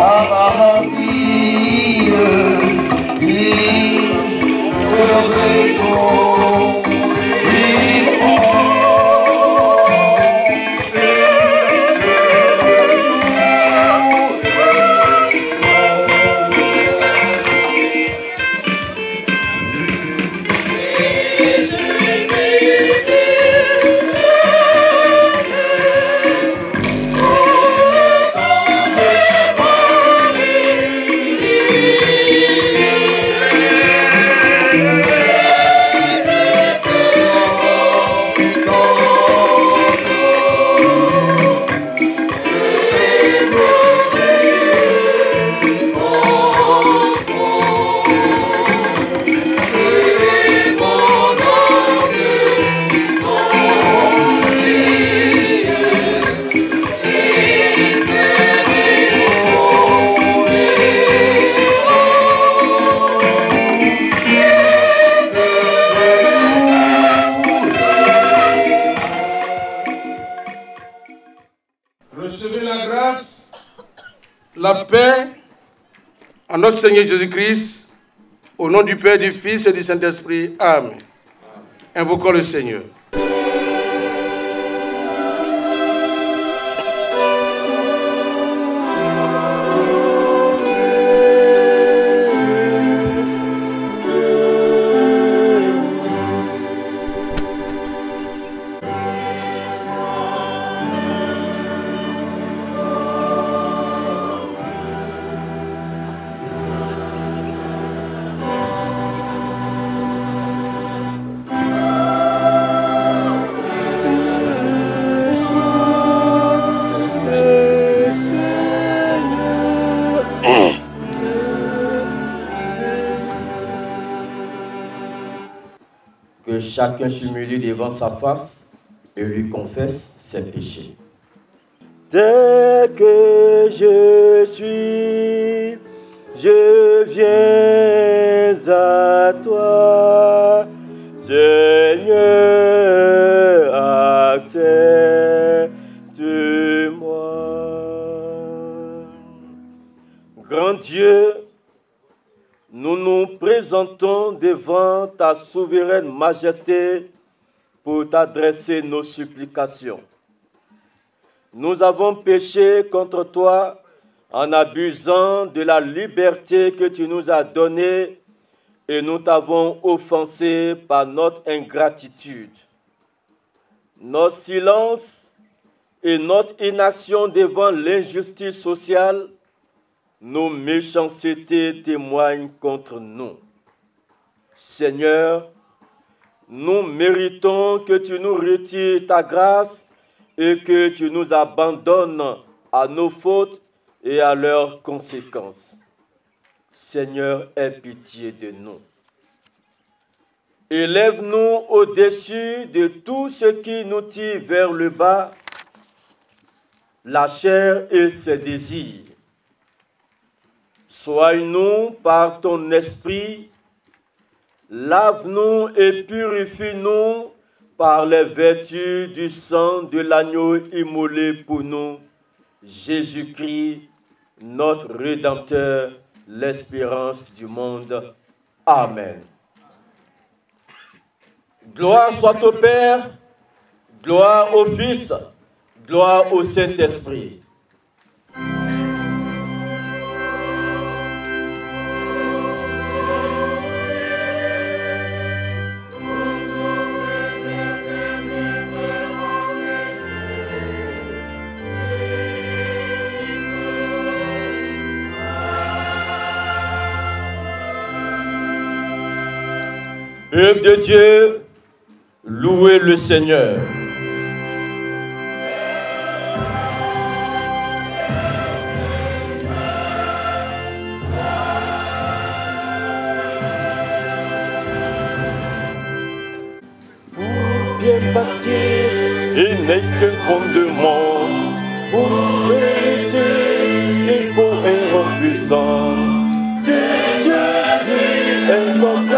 à ma vie, il se réjouit. La paix à notre Seigneur Jésus-Christ, au nom du Père, du Fils et du Saint-Esprit. Amen. Invoquons le Seigneur. Que chacun s'humilie devant sa face et lui confesse ses péchés. Dès que je suis, je viens à toi, Seigneur, accepte-moi. Grand Dieu, nous nous présentons devant ta souveraine majesté pour t'adresser nos supplications. Nous avons péché contre toi en abusant de la liberté que tu nous as donnée et nous t'avons offensé par notre ingratitude. Notre silence et notre inaction devant l'injustice sociale, nos méchancetés témoignent contre nous. Seigneur, nous méritons que tu nous retires ta grâce et que tu nous abandonnes à nos fautes et à leurs conséquences. Seigneur, aie pitié de nous. Élève-nous au-dessus de tout ce qui nous tire vers le bas, la chair et ses désirs. Soigne-nous par ton esprit, lave-nous et purifie-nous par les vertus du sang de l'agneau immolé pour nous, Jésus-Christ, notre Rédempteur, l'espérance du monde. Amen. Gloire soit au Père, gloire au Fils, gloire au Saint-Esprit. Peuple de Dieu, louez le Seigneur. Pour bien bâtir, il n'est qu'un fondement. Pour le laisser, il faut un homme puissant. C'est Jésus, un homme.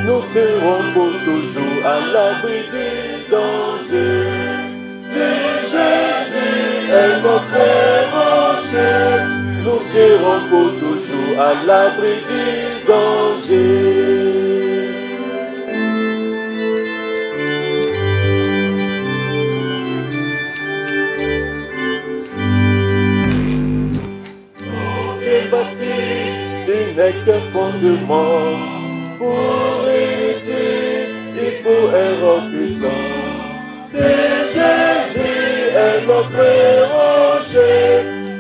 Nous serons pour toujours à l'abri des dangers. C'est Jésus, est notre rocher. nous serons pour toujours à l'abri du danger. Il n'est qu'un fondement. Pour réussir, il faut un roc puissant. Si Jésus est notre rocher,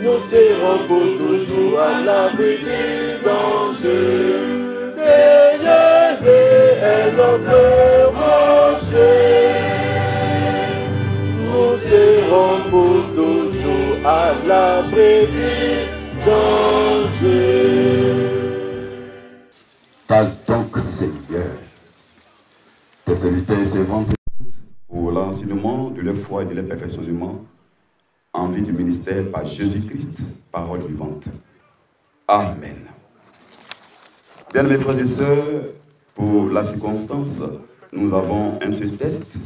nous serons pour toujours à l'abri du danger. Si Jésus est notre rocher, nous serons pour toujours à l'abri du danger. Parle donc, Seigneur, tes serviteurs et servantes pour l'enseignement de leur foi et de leur perfectionnement en vue du ministère par Jésus-Christ, parole vivante. Amen. Bien mes frères et sœurs, pour la circonstance, nous avons un seul texte,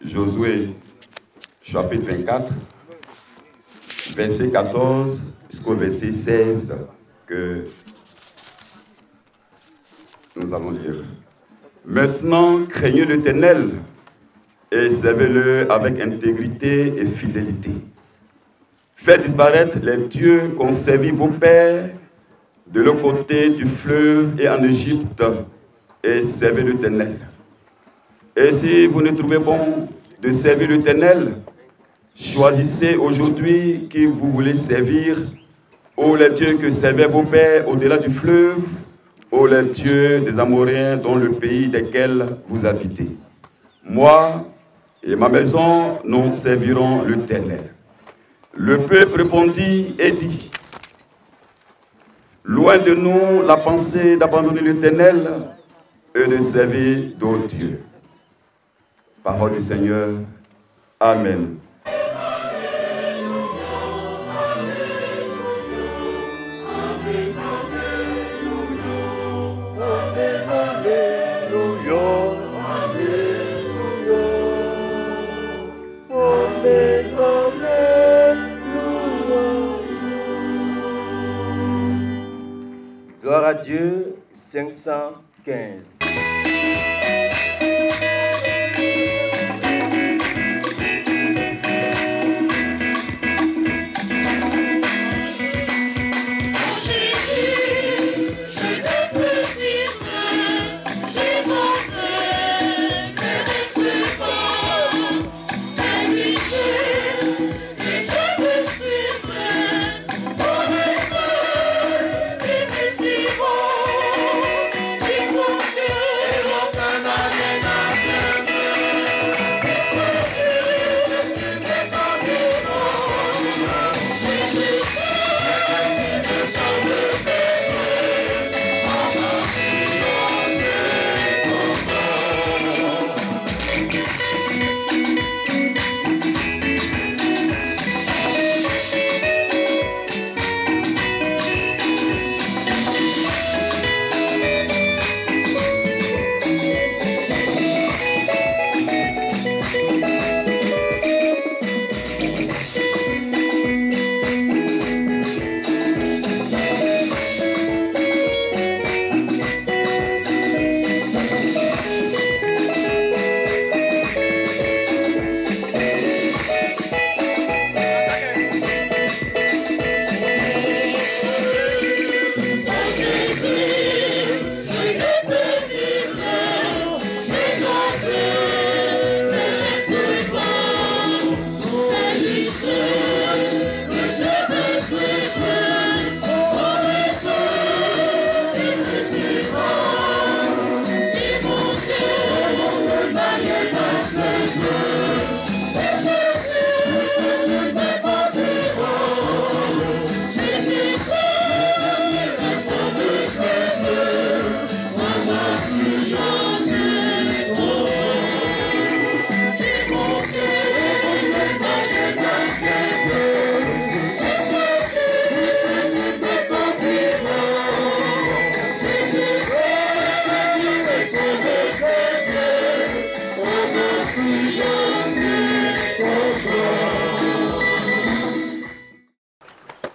Josué chapitre 24, verset 14 jusqu'au verset 16, que nous allons lire. Maintenant, craignez l'Éternel et servez-le avec intégrité et fidélité. Faites disparaître les dieux qu'ont servi vos pères de l'autre côté du fleuve et en Égypte, et servez l'Éternel. Et si vous ne trouvez bon de servir l'Éternel, choisissez aujourd'hui qui vous voulez servir, ou les dieux que servaient vos pères au-delà du fleuve, ô les dieux des Amoréens dans le pays desquels vous habitez. Moi et ma maison, nous servirons l'Éternel. Le peuple répondit et dit, loin de nous la pensée d'abandonner l'Éternel et de servir d'autres dieux. Parole du Seigneur. Amen. Gloire à Dieu, 515.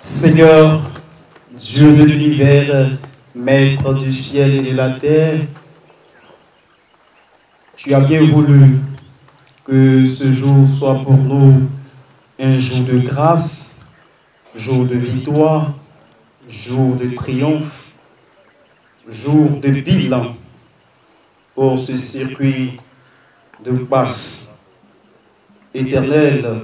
Seigneur, Dieu de l'univers, Maître du ciel et de la terre, tu as bien voulu que ce jour soit pour nous un jour de grâce, jour de victoire, jour de triomphe, jour de bilan pour ce circuit de passe éternelle.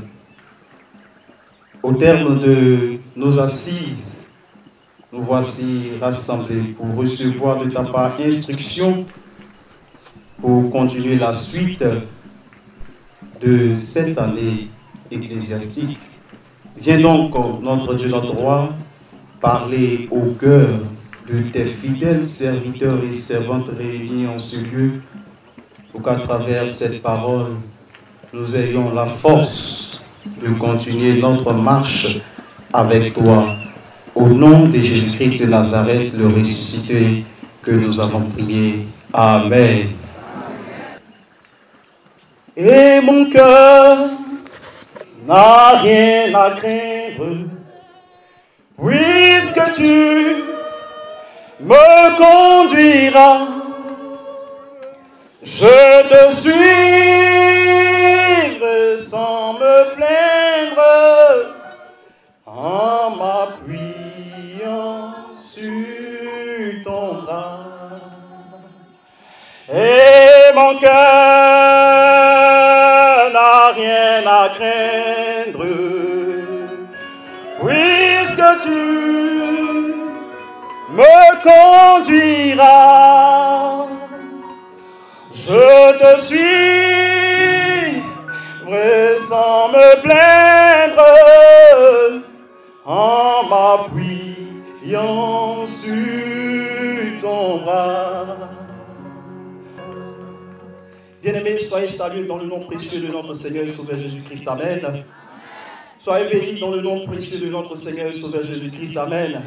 Au terme de nos assises, nous voici rassemblés pour recevoir de ta part instruction pour continuer la suite de cette année ecclésiastique. Viens donc, notre Dieu, notre roi, parler au cœur de tes fidèles serviteurs et servantes réunis en ce lieu, pour qu'à travers cette parole, nous ayons la force de continuer notre marche avec toi. Au nom de Jésus-Christ de Nazareth, le ressuscité, que nous avons prié. Amen. Et mon cœur n'a rien à craindre, puisque tu me conduiras. Je te suivrai sans me plaindre, en m'appuyant sur ton bras. Et mon cœur n'a rien à craindre, puisque tu me conduiras. Je te suivrai sans me plaindre, en m'appuyant sur ton bras. Bien-aimés, soyez salués dans le nom précieux de notre Seigneur et Sauveur Jésus-Christ. Amen. Soyez bénis dans le nom précieux de notre Seigneur et Sauveur Jésus-Christ. Amen.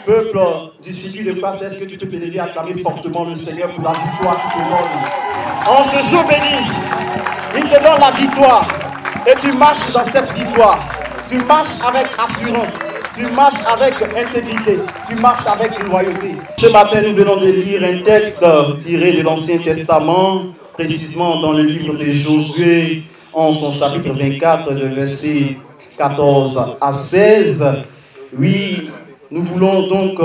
Peuple du circuit de passe, est-ce que tu peux te lever et acclamer fortement le Seigneur pour la victoire qu'il te donne? En ce jour béni, il te donne la victoire. Et tu marches dans cette victoire. Tu marches avec assurance. Tu marches avec intégrité. Tu marches avec loyauté. Ce matin, nous venons de lire un texte tiré de l'Ancien Testament, précisément dans le livre de Josué, en son chapitre 24, le verset 14 à 16. Oui, nous voulons donc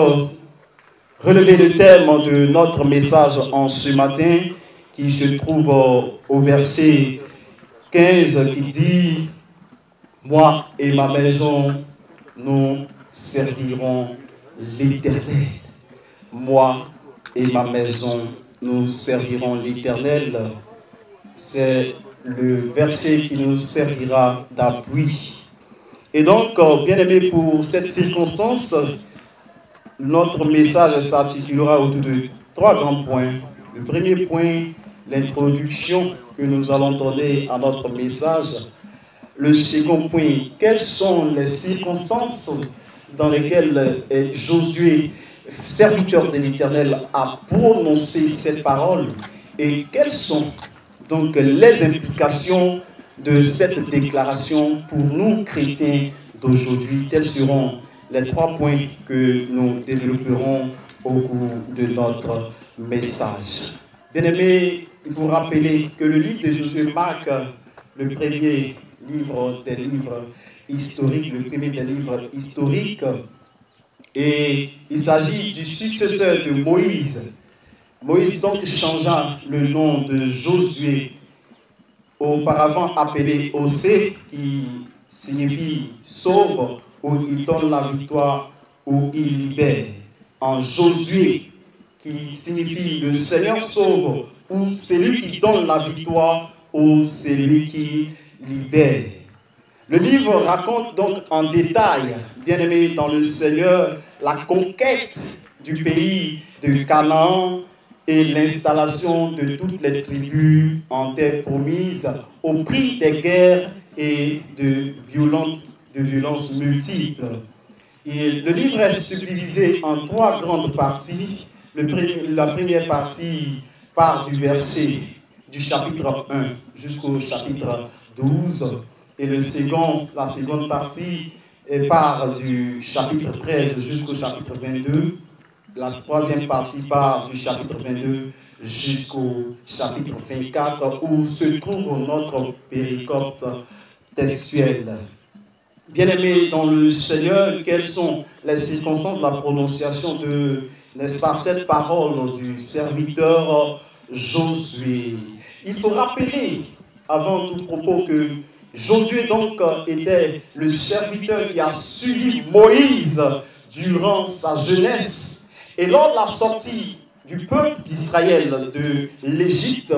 relever le thème de notre message en ce matin, qui se trouve au verset 15, qui dit « Moi et ma maison, nous servirons l'Éternel. » Moi et ma maison, nous servirons l'Éternel. C'est le verset qui nous servira d'appui. Et donc, bien-aimés, pour cette circonstance, notre message s'articulera autour de 3 grands points. Le premier point, l'introduction que nous allons donner à notre message. Le second point, quelles sont les circonstances dans lesquelles Josué, serviteur de l'Éternel, a prononcé cette parole et quelles sont donc les implications de cette déclaration pour nous chrétiens d'aujourd'hui. Tels seront les 3 points que nous développerons au cours de notre message. Bien-aimés, il faut rappeler que le livre de Josué marque le premier livre des livres historiques, le premier des livres historiques, et il s'agit du successeur de Moïse. Moïse donc changea le nom de Josué, auparavant appelé Osée, qui signifie sauve, où il donne la victoire, où il libère, en Josué, qui signifie le Seigneur sauve, ou celui qui donne la victoire, ou celui qui libère. Le livre raconte donc en détail, bien-aimés dans le Seigneur, la conquête du pays de Canaan et l'installation de toutes les tribus en terre promise au prix des guerres et de violences multiples. Et le livre est subdivisé en 3 grandes parties. La première partie part du verset du chapitre 1 jusqu'au chapitre 12. Et la seconde partie part du chapitre 13 jusqu'au chapitre 22. La troisième partie part du chapitre 22 jusqu'au chapitre 24 où se trouve notre péricope textuelle. Bien-aimés dans le Seigneur, quelles sont les circonstances de la prononciation de, n'est-ce pas, cette parole du serviteur Josué? Il faut rappeler avant tout propos que Josué donc était le serviteur qui a suivi Moïse durant sa jeunesse. Et lors de la sortie du peuple d'Israël de l'Égypte,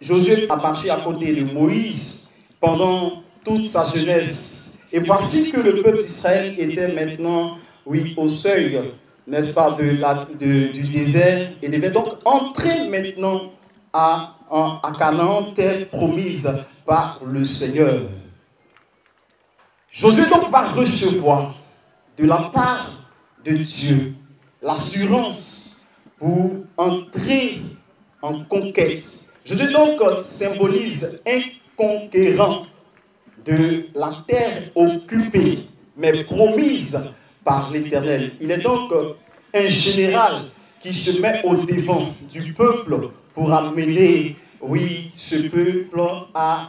Josué a marché à côté de Moïse pendant toute sa jeunesse. Et voici que le peuple d'Israël était maintenant, oui, au seuil, n'est-ce pas, du désert, et devait donc entrer maintenant à Canaan, terre promise par le Seigneur. Josué donc va recevoir de la part de Dieu l'assurance pour entrer en conquête. Josué donc symbolise un conquérant de la terre occupée, mais promise par l'Éternel. Il est donc un général qui se met au devant du peuple pour amener, oui, ce peuple à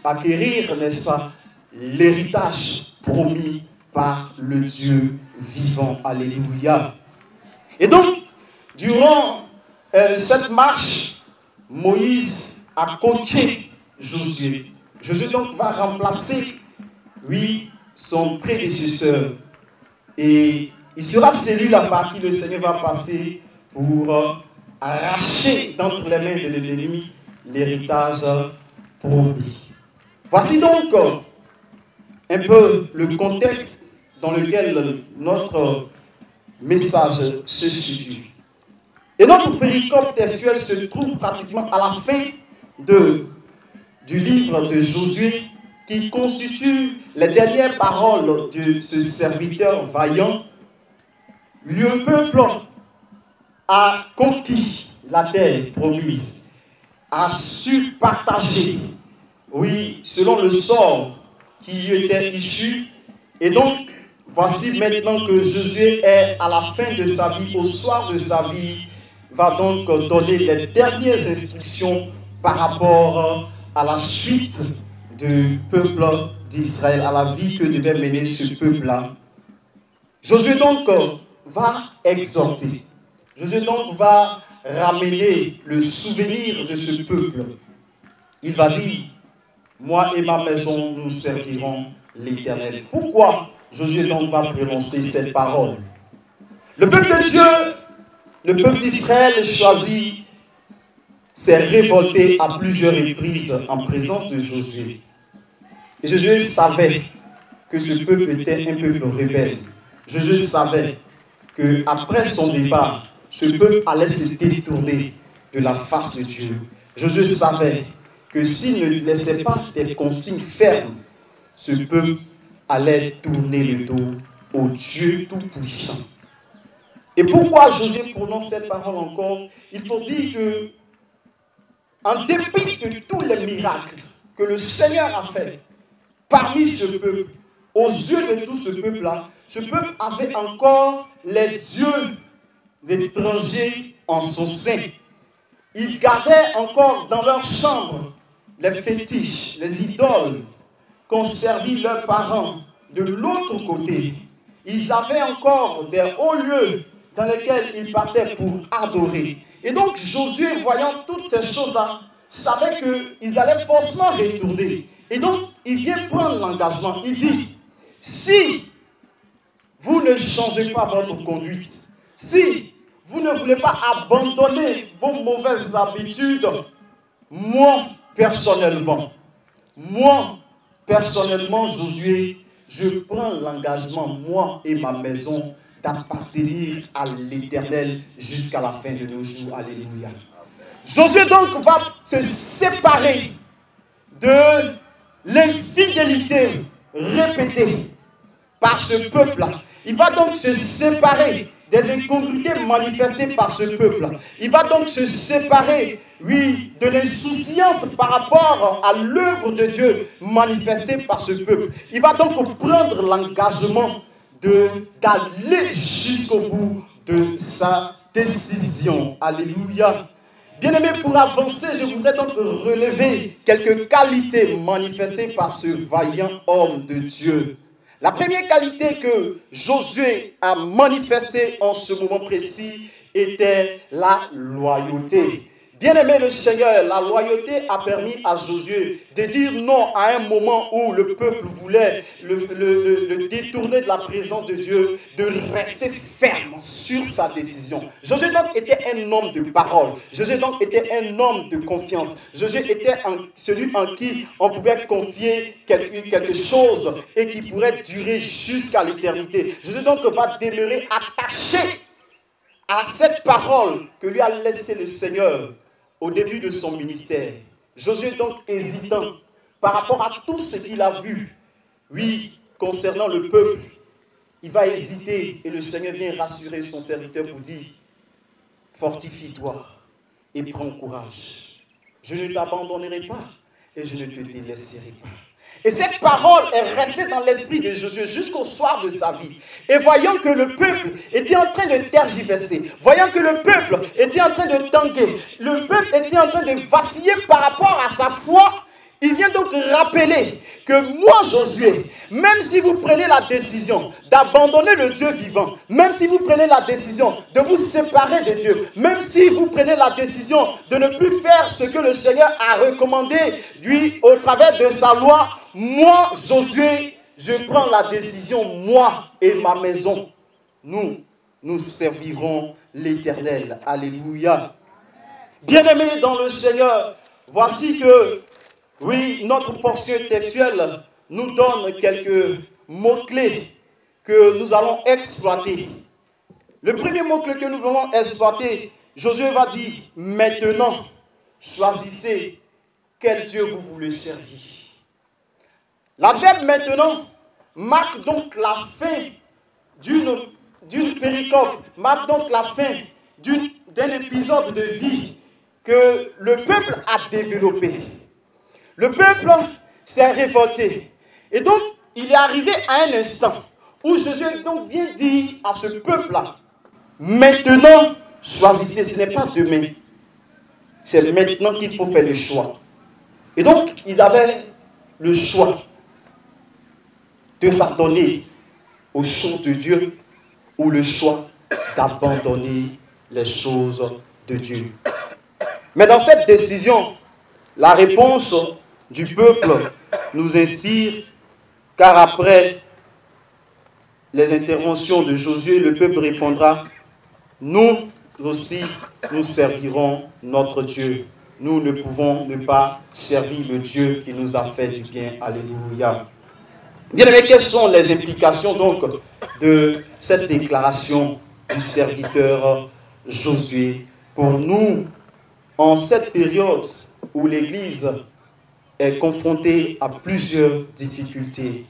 acquérir, n'est-ce pas, l'héritage promis par le Dieu vivant. Alléluia. Et donc, durant cette marche, Moïse a coaché Josué. Josué donc va remplacer, oui, son prédécesseur. Et il sera celui-là par qui le Seigneur va passer pour arracher d'entre les mains de l'ennemi l'héritage promis. Voici donc un peu le contexte dans lequel notre message se situe. Et notre péricope textuelle se trouve pratiquement à la fin du livre de Josué, qui constitue les dernières paroles de ce serviteur vaillant. Le peuple a conquis la terre promise, a su partager, oui, selon le sort qui lui était issu. Et donc, voici maintenant que Josué est à la fin de sa vie, au soir de sa vie, va donc donner les dernières instructions par rapport à la suite du peuple d'Israël, à la vie que devait mener ce peuple-là. Josué donc va exhorter. Josué donc va ramener le souvenir de ce peuple. Il va dire, moi et ma maison, nous servirons l'Éternel. Pourquoi Josué donc va prononcer cette parole? Le peuple de Dieu, le peuple d'Israël choisi, s'est révolté à plusieurs reprises en présence de Josué. Et Josué savait que ce peuple était un peuple rebelle. Josué savait qu'après son départ, ce peuple allait se détourner de la face de Dieu. Josué savait que s'il ne laissait pas des consignes fermes, ce peuple allait tourner le dos au Dieu Tout-Puissant. Et pourquoi Josué prononce cette parole encore? Il faut dire que, en dépit de tous les miracles que le Seigneur a fait parmi ce peuple, aux yeux de tout ce peuple-là, ce peuple avait encore les dieux étrangers en son sein. Ils gardaient encore dans leur chambre les fétiches, les idoles qu'ont servi leurs parents. De l'autre côté, ils avaient encore des hauts lieux dans lesquels ils partaient pour adorer. Et donc Josué, voyant toutes ces choses-là, savait qu'ils allaient forcément retourner. Et donc, il vient prendre l'engagement. Il dit, si vous ne changez pas votre conduite, si vous ne voulez pas abandonner vos mauvaises habitudes, moi, personnellement, Josué, je prends l'engagement, moi et ma maison, d'appartenir à l'Éternel jusqu'à la fin de nos jours. Alléluia. Josué donc va se séparer de l'infidélité répétée par ce peuple-là. Il va donc se séparer des incongruités manifestées par ce peuple. Il va donc se séparer, oui, de l'insouciance par rapport à l'œuvre de Dieu manifestée par ce peuple. Il va donc prendre l'engagement d'aller jusqu'au bout de sa décision. Alléluia. Bien-aimé, pour avancer, je voudrais donc relever quelques qualités manifestées par ce vaillant homme de Dieu. La première qualité que Josué a manifestée en ce moment précis était la loyauté. Bien-aimé le Seigneur, la loyauté a permis à Josué de dire non à un moment où le peuple voulait le détourner de la présence de Dieu, de rester ferme sur sa décision. Josué donc était un homme de parole. Josué donc était un homme de confiance. Josué était celui en qui on pouvait confier quelque chose et qui pourrait durer jusqu'à l'éternité. Josué donc va demeurer attaché à cette parole que lui a laissée le Seigneur au début de son ministère. Josué donc hésitant par rapport à tout ce qu'il a vu, oui, concernant le peuple, il va hésiter et le Seigneur vient rassurer son serviteur pour dire, fortifie-toi et prends courage. Je ne t'abandonnerai pas et je ne te délaisserai pas. Et cette parole est restée dans l'esprit de Josué jusqu'au soir de sa vie. Et voyant que le peuple était en train de tergiverser, voyant que le peuple était en train de tanguer, le peuple était en train de vaciller par rapport à sa foi, il vient donc rappeler que moi, Josué, même si vous prenez la décision d'abandonner le Dieu vivant, même si vous prenez la décision de vous séparer de Dieu, même si vous prenez la décision de ne plus faire ce que le Seigneur a recommandé, lui, au travers de sa loi, moi, Josué, je prends la décision, moi et ma maison, nous servirons l'Éternel. Alléluia. Bien-aimés dans le Seigneur, voici que oui, notre portion textuelle nous donne quelques mots-clés que nous allons exploiter. Le premier mot-clé que nous allons exploiter, Josué va dire, maintenant, choisissez quel Dieu vous voulez servir. L'adverbe maintenant marque donc la fin d'une péricope, marque donc la fin d'un épisode de vie que le peuple a développé. Le peuple s'est révolté. Et donc, il est arrivé à un instant où Josué donc vient dire à ce peuple-là, maintenant, choisissez, ce n'est pas demain. C'est maintenant qu'il faut faire le choix. Et donc, ils avaient le choix de s'adonner aux choses de Dieu ou le choix d'abandonner les choses de Dieu. Mais dans cette décision, la réponse du peuple nous inspire, car après les interventions de Josué, le peuple répondra, nous aussi, nous servirons notre Dieu. Nous ne pouvons ne pas servir le Dieu qui nous a fait du bien. Alléluia. Bien aimé, quelles sont les implications donc de cette déclaration du serviteur Josué pour nous en cette période où l'Église est confrontée à plusieurs difficultés?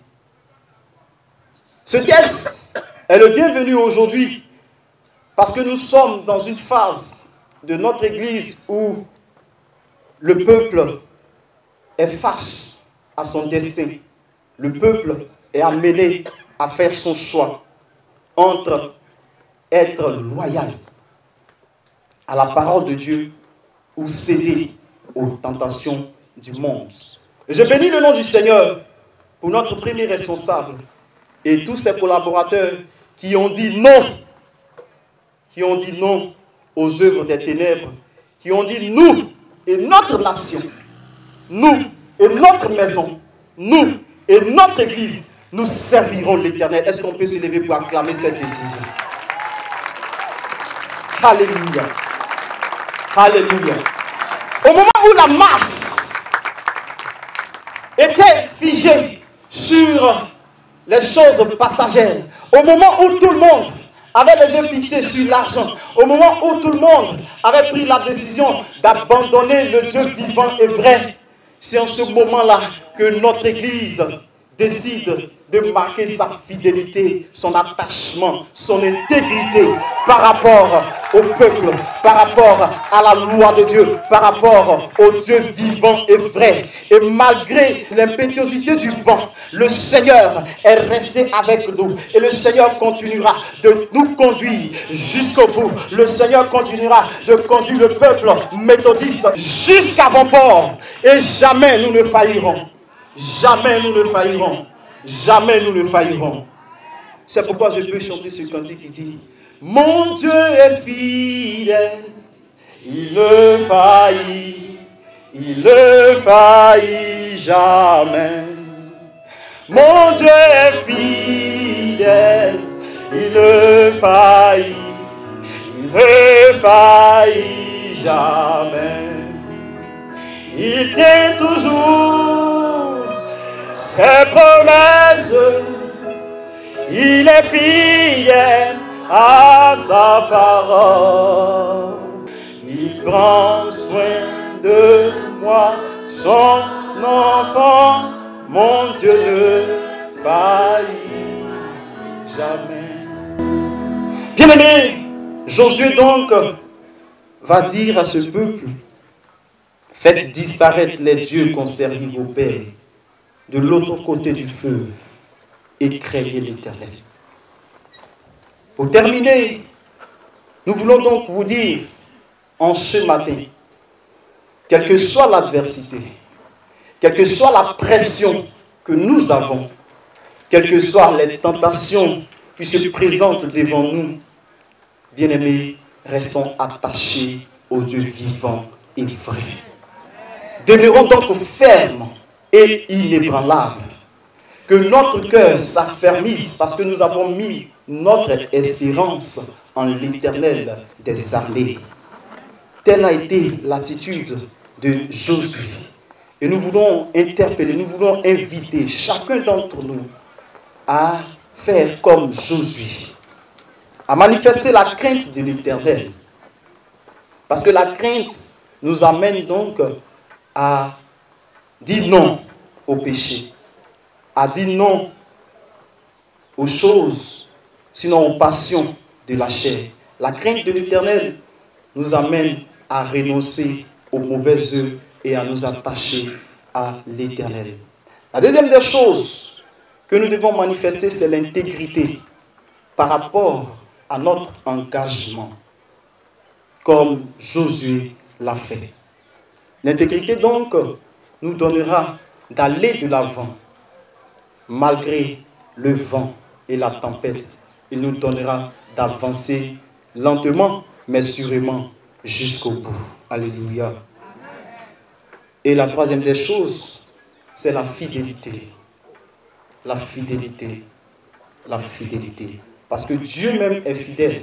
Ce texte est le bienvenu aujourd'hui parce que nous sommes dans une phase de notre Église où le peuple est face à son destin. Le peuple est amené à faire son choix entre être loyal à la parole de Dieu ou céder aux tentations du monde. Et je bénis le nom du Seigneur pour notre premier responsable et tous ses collaborateurs qui ont dit non aux œuvres des ténèbres, qui ont dit nous et notre nation, nous et notre maison, nous et notre Église, nous servirons l'Éternel. Est-ce qu'on peut se lever pour acclamer cette décision? Alléluia. Alléluia. Au moment où la masse était figée sur les choses passagères, au moment où tout le monde avait les yeux fixés sur l'argent, au moment où tout le monde avait pris la décision d'abandonner le Dieu vivant et vrai, c'est en ce moment-là que notre Église décide de marquer sa fidélité, son attachement, son intégrité par rapport au peuple, par rapport à la loi de Dieu, par rapport au Dieu vivant et vrai. Et malgré l'impétuosité du vent, le Seigneur est resté avec nous. Et le Seigneur continuera de nous conduire jusqu'au bout. Le Seigneur continuera de conduire le peuple méthodiste jusqu'à bon port. Et jamais nous ne faillirons. Jamais nous ne faillirons. Jamais nous ne faillirons. C'est pourquoi je peux chanter ce cantique qui dit: mon Dieu est fidèle, il ne faillit jamais. Mon Dieu est fidèle, il ne faillit jamais. Il tient toujours ses promesses, il est fidèle à sa parole. Il prend soin de moi, son enfant, mon Dieu ne faillit jamais. Bien-aimé, Josué donc va dire à ce peuple: faites disparaître les dieux qu'ont servi vos pères de l'autre côté du fleuve et craignez l'Éternel. Pour terminer, nous voulons donc vous dire en ce matin, quelle que soit l'adversité, quelle que soit la pression que nous avons, quelles que soient les tentations qui se présentent devant nous, bien-aimés, restons attachés au Dieu vivant et vrai. Demeurons donc fermes et inébranlables. Que notre cœur s'affermisse parce que nous avons mis notre espérance en l'Éternel des armées. Telle a été l'attitude de Josué. Et nous voulons interpeller, nous voulons inviter chacun d'entre nous à faire comme Josué, à manifester la crainte de l'Éternel. Parce que la crainte nous amène donc à dire non au péché, à dire non aux choses, sinon aux passions de la chair. La crainte de l'Éternel nous amène à renoncer aux mauvaises œuvres et à nous attacher à l'Éternel. La deuxième des choses que nous devons manifester, c'est l'intégrité par rapport à notre engagement, comme Josué l'a fait. L'intégrité donc nous donnera d'aller de l'avant, malgré le vent et la tempête. Il nous donnera d'avancer lentement, mais sûrement jusqu'au bout. Alléluia. Et la troisième des choses, c'est la fidélité. La fidélité. La fidélité. Parce que Dieu même est fidèle.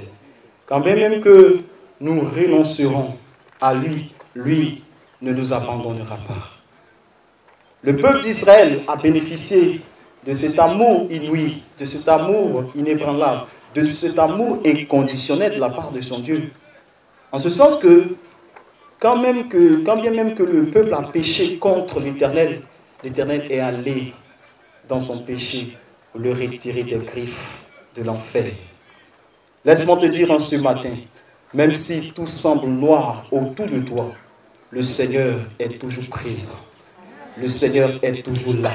Quand bien même que nous renoncerons à lui, lui ne nous abandonnera pas. Le peuple d'Israël a bénéficié de cet amour inouï, de cet amour inébranlable, de cet amour inconditionnel de la part de son Dieu. En ce sens que, quand bien même que le peuple a péché contre l'Éternel, l'Éternel est allé dans son péché pour le retirer des griffes de l'enfer. Laisse-moi te dire en ce matin, même si tout semble noir autour de toi, le Seigneur est toujours présent. Le Seigneur est toujours là.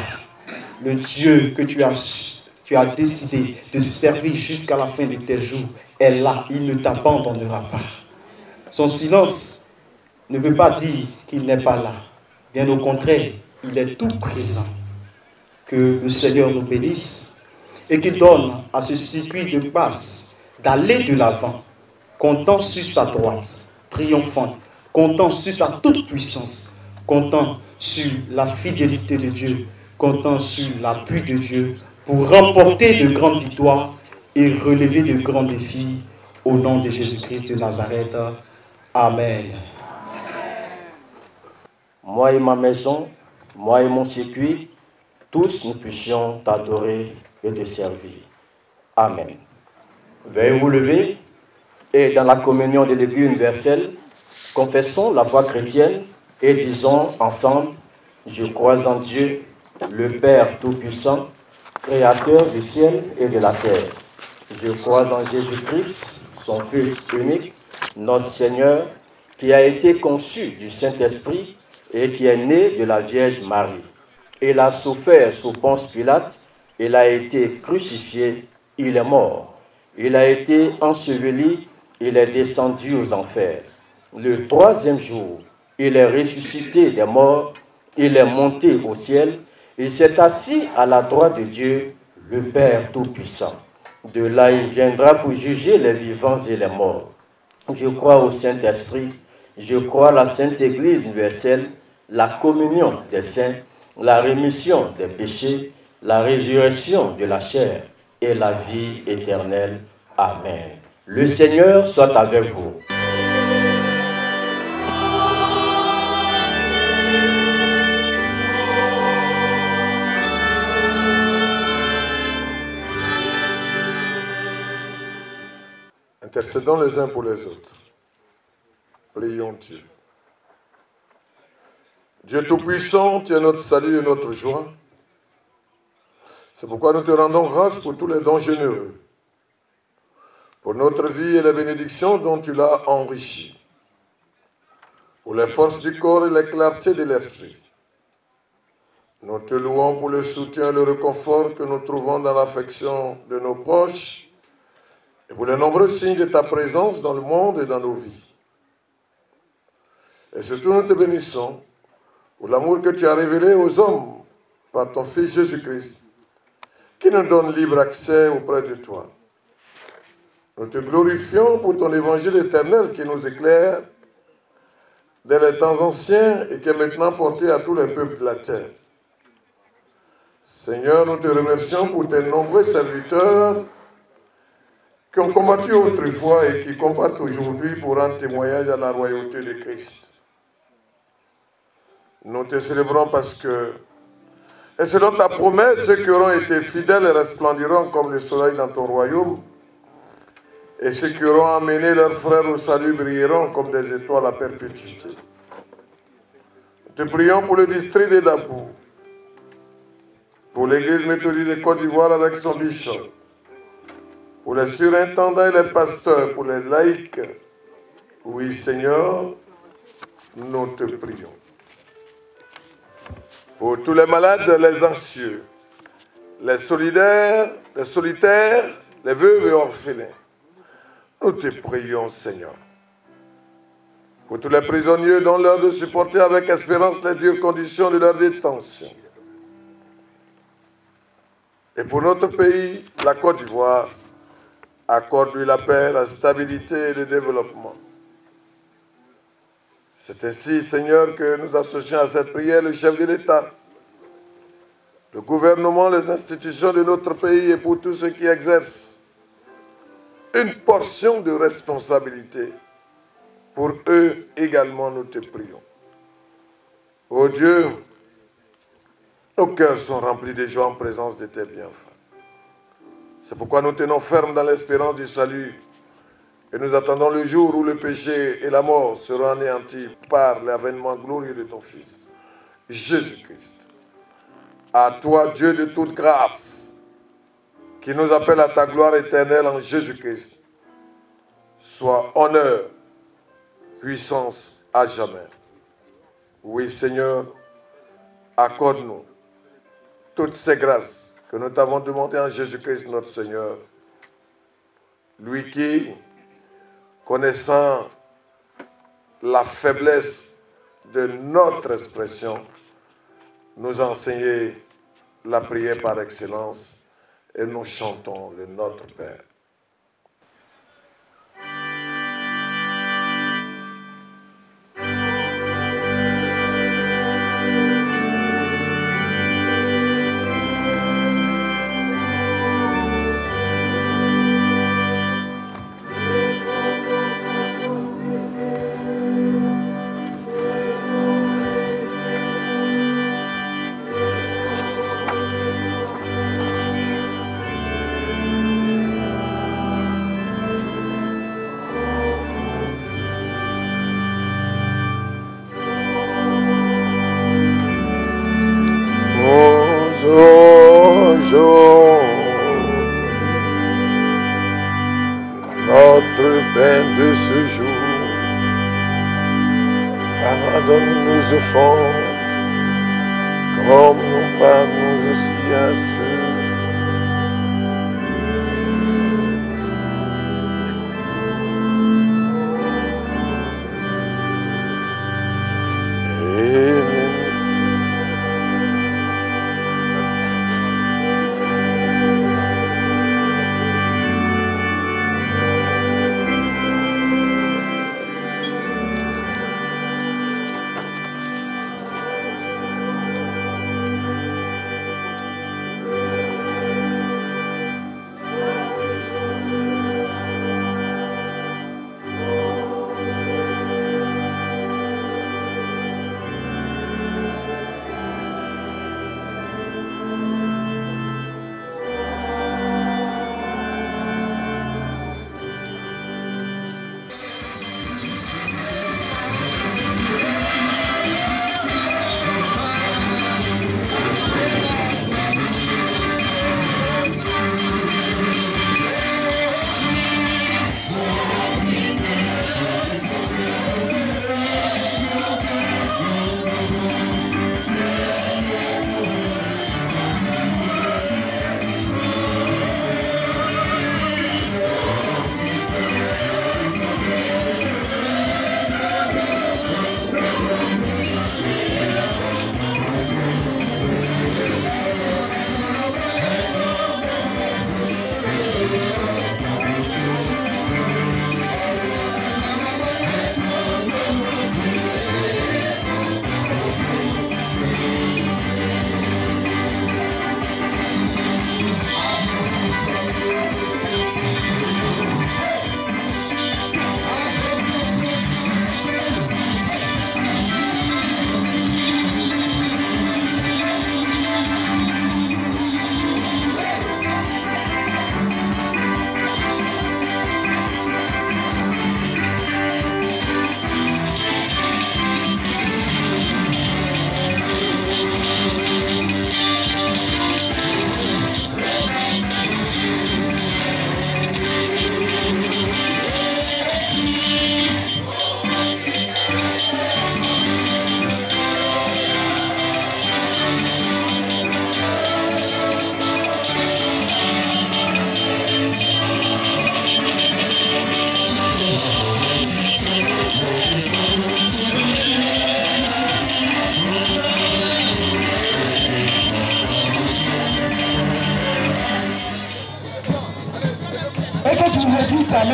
Le Dieu que tu as décidé de servir jusqu'à la fin de tes jours est là. Il ne t'abandonnera pas. Son silence ne veut pas dire qu'il n'est pas là. Bien au contraire, il est tout présent. Que le Seigneur nous bénisse et qu'il donne à ce circuit de passe d'aller de l'avant, comptant sur sa droite, triomphante, comptant sur sa toute puissance, comptant sur la fidélité de Dieu, comptant sur l'appui de Dieu pour remporter de grandes victoires et relever de grands défis au nom de Jésus-Christ de Nazareth. Amen. Moi et ma maison, moi et mon circuit, tous nous puissions t'adorer et te servir. Amen. Veuillez vous lever et dans la communion de l'Église universelle, confessons la foi chrétienne et disons ensemble: je crois en Dieu, le Père Tout-Puissant, Créateur du ciel et de la terre. Je crois en Jésus-Christ, son Fils unique, notre Seigneur, qui a été conçu du Saint-Esprit et qui est né de la Vierge Marie. Il a souffert sous Ponce Pilate, il a été crucifié, il est mort. Il a été enseveli, il est descendu aux enfers. Le troisième jour, il est ressuscité des morts, il est monté au ciel, il s'est assis à la droite de Dieu, le Père Tout-Puissant. De là, il viendra pour juger les vivants et les morts. Je crois au Saint-Esprit, je crois à la Sainte Église universelle, la communion des saints, la rémission des péchés, la résurrection de la chair et la vie éternelle. Amen. Le Seigneur soit avec vous. Intercédons les uns pour les autres. Prions Dieu. Dieu Tout-Puissant, tu es notre salut et notre joie. C'est pourquoi nous te rendons grâce pour tous les dons généreux, pour notre vie et les bénédictions dont tu l'as enrichi, pour les forces du corps et les clartés de l'esprit. Nous te louons pour le soutien et le réconfort que nous trouvons dans l'affection de nos proches et pour les nombreux signes de ta présence dans le monde et dans nos vies. Et surtout, nous te bénissons pour l'amour que tu as révélé aux hommes par ton Fils Jésus-Christ, qui nous donne libre accès auprès de toi. Nous te glorifions pour ton évangile éternel qui nous éclaire dès les temps anciens et qui est maintenant porté à tous les peuples de la terre. Seigneur, nous te remercions pour tes nombreux serviteurs qui ont combattu autrefois et qui combattent aujourd'hui pour rendre témoignage à la royauté de Christ. Nous te célébrons parce que, et selon ta promesse, ceux qui auront été fidèles resplendiront comme le soleil dans ton royaume, et ceux qui auront amené leurs frères au salut brilleront comme des étoiles à perpétuité. Nous te prions pour le district de Dapou, pour l'église méthodiste de Côte d'Ivoire avec son bishop, pour les surintendants et les pasteurs, pour les laïcs. Oui, Seigneur, nous te prions. Pour tous les malades, les anxieux, les solidaires, les solitaires, les veuves et orphelins, nous te prions, Seigneur. Pour tous les prisonniers dont l'heure de supporter avec espérance les dures conditions de leur détention. Et pour notre pays, la Côte d'Ivoire, accorde-lui la paix, la stabilité et le développement. C'est ainsi, Seigneur, que nous associons à cette prière le chef de l'État, le gouvernement, les institutions de notre pays et pour tous ceux qui exercent une portion de responsabilité. Pour eux également, nous te prions. Ô Dieu, nos cœurs sont remplis de joie en présence de tes bienfaits. C'est pourquoi nous tenons ferme dans l'espérance du salut et nous attendons le jour où le péché et la mort seront anéantis par l'avènement glorieux de ton Fils, Jésus-Christ. À toi, Dieu de toute grâce, qui nous appelle à ta gloire éternelle en Jésus-Christ, soit honneur, puissance à jamais. Oui, Seigneur, accorde-nous toutes ces grâces que nous t'avons demandées en Jésus-Christ notre Seigneur, lui qui, connaissant la faiblesse de notre expression, nous a enseigné la prière par excellence et nous chantons le Notre Père. notre pain de ce jour. Pardonne nos offenses, comme nous pardonnons aussi à ceux.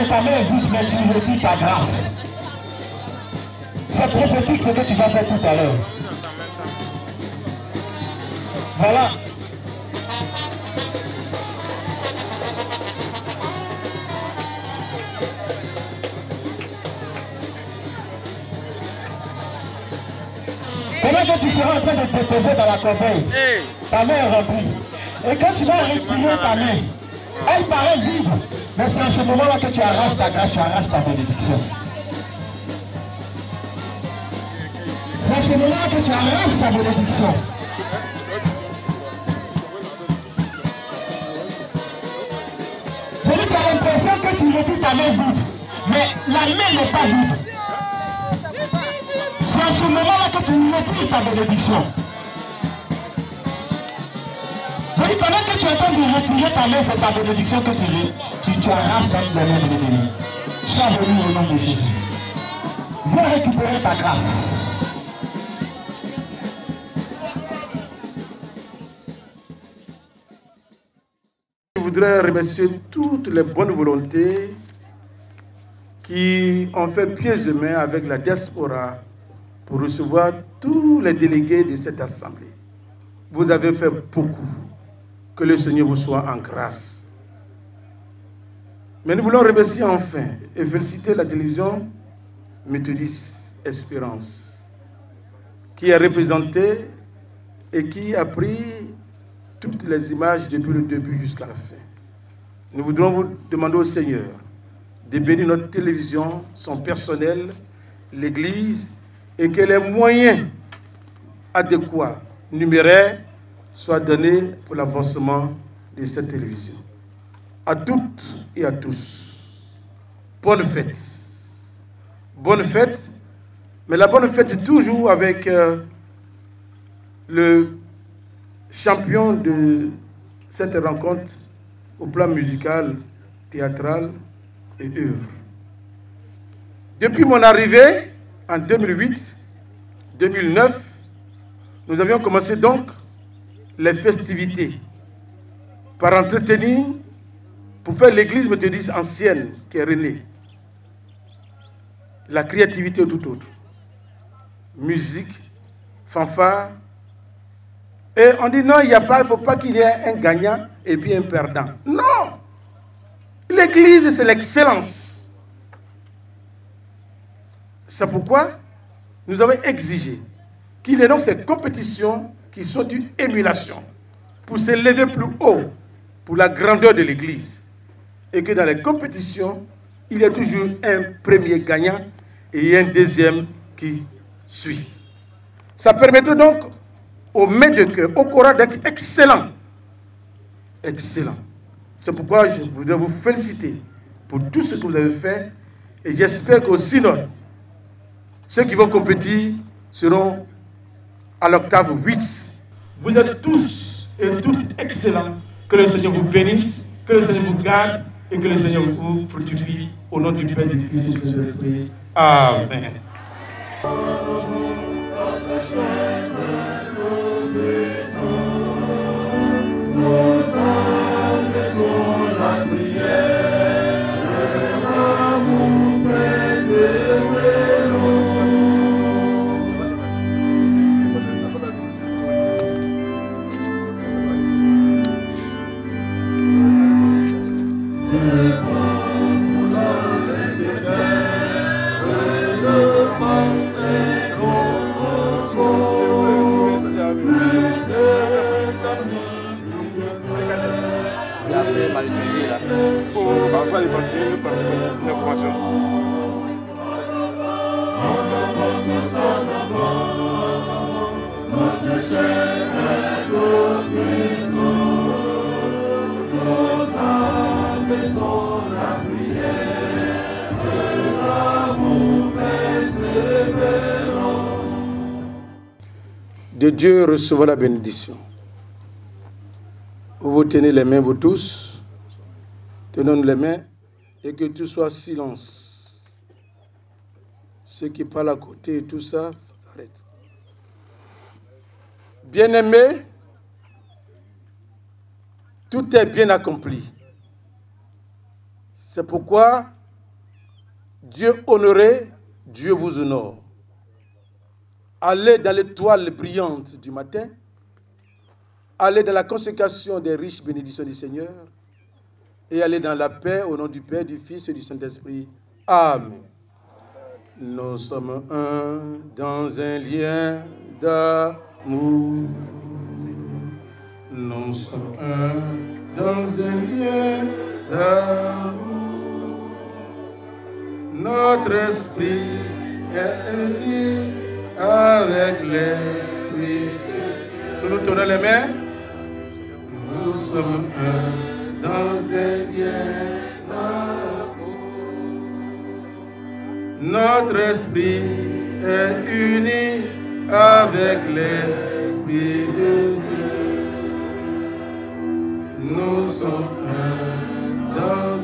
ta main est vide, mais tu retires ta grâce. C'est prophétique ce que tu vas faire tout à l'heure. Voilà. Pendant que tu seras en train de te déposer dans la corbeille, ta main est remplie. Et quand tu vas retirer ta main, elle paraît vide. Mais c'est en ce moment-là que tu arraches ta grâce, tu arraches ta bénédiction. C'est en ce moment-là que tu arraches ta bénédiction. Je dis, tu as l'impression que tu retires ta main vide. Mais la main n'est pas vide. C'est en ce moment-là que tu retires ta bénédiction. Je dis, pendant que tu es en train de retirer ta main, c'est ta bénédiction que tu arraches cette main de l'ennemi. Sois venu au nom de Jésus. Viens récupérer ta grâce. Je voudrais remercier toutes les bonnes volontés qui ont fait pieds et mains avec la diaspora pour recevoir tous les délégués de cette assemblée. Vous avez fait beaucoup. Que le Seigneur vous soit en grâce. Mais nous voulons remercier enfin et féliciter la télévision Méthodiste Espérance, qui est représentée et qui a pris toutes les images depuis le début jusqu'à la fin. Nous voudrons vous demander au Seigneur de bénir notre télévision, son personnel, l'Église, et que les moyens adéquats, numéraires, soient donnés pour l'avancement de cette télévision. À toutes et à tous, bonne fête. Bonne fête, mais la bonne fête est toujours avec le champion de cette rencontre au plan musical, théâtral et œuvre. Depuis mon arrivée en 2008-2009, nous avions commencé donc les festivités par entretenir, pour faire l'église méthodiste ancienne qui est renée. La créativité tout autre. Musique, fanfare. Et on dit non, il ne faut pas qu'il y ait un gagnant et puis un perdant. Non! L'église, c'est l'excellence. C'est pourquoi nous avons exigé qu'il y ait donc ces compétitions qui sont une émulation pour s'élever plus haut pour la grandeur de l'église. Et que dans les compétitions, il y a toujours un premier gagnant et un deuxième qui suit. Ça permettrait donc au maître de cœur, au choral d'être excellent. Excellent. C'est pourquoi je voudrais vous féliciter pour tout ce que vous avez fait. Et j'espère qu'au synode, ceux qui vont compétir seront à l'octave 8. Vous êtes tous et toutes excellents. Que le Seigneur vous bénisse, que le Seigneur vous garde et que le Seigneur vous fructifie. Au nom du Père, du Fils et de l'Esprit. Amen. De Dieu recevons la bénédiction. Vous tenez les mains, vous tous. Tenons-nous les mains et que tout soit silence. Ceux qui parlent à côté et tout ça, s'arrête. Bien-aimés, tout est bien accompli. C'est pourquoi Dieu honoré, Dieu vous honore. Allez dans l'étoile brillante du matin. Allez dans la consécration des riches bénédictions du Seigneur. Et allez dans la paix au nom du Père, du Fils et du Saint-Esprit. Amen. Nous sommes un dans un lien d'amour. Nous sommes un dans un lien d'amour. Notre esprit est uni avec l'esprit. Nous nous tournons les mains. Nous sommes un dans un lien d'amour. Notre esprit est uni avec l'esprit de Dieu. Nous sommes un dans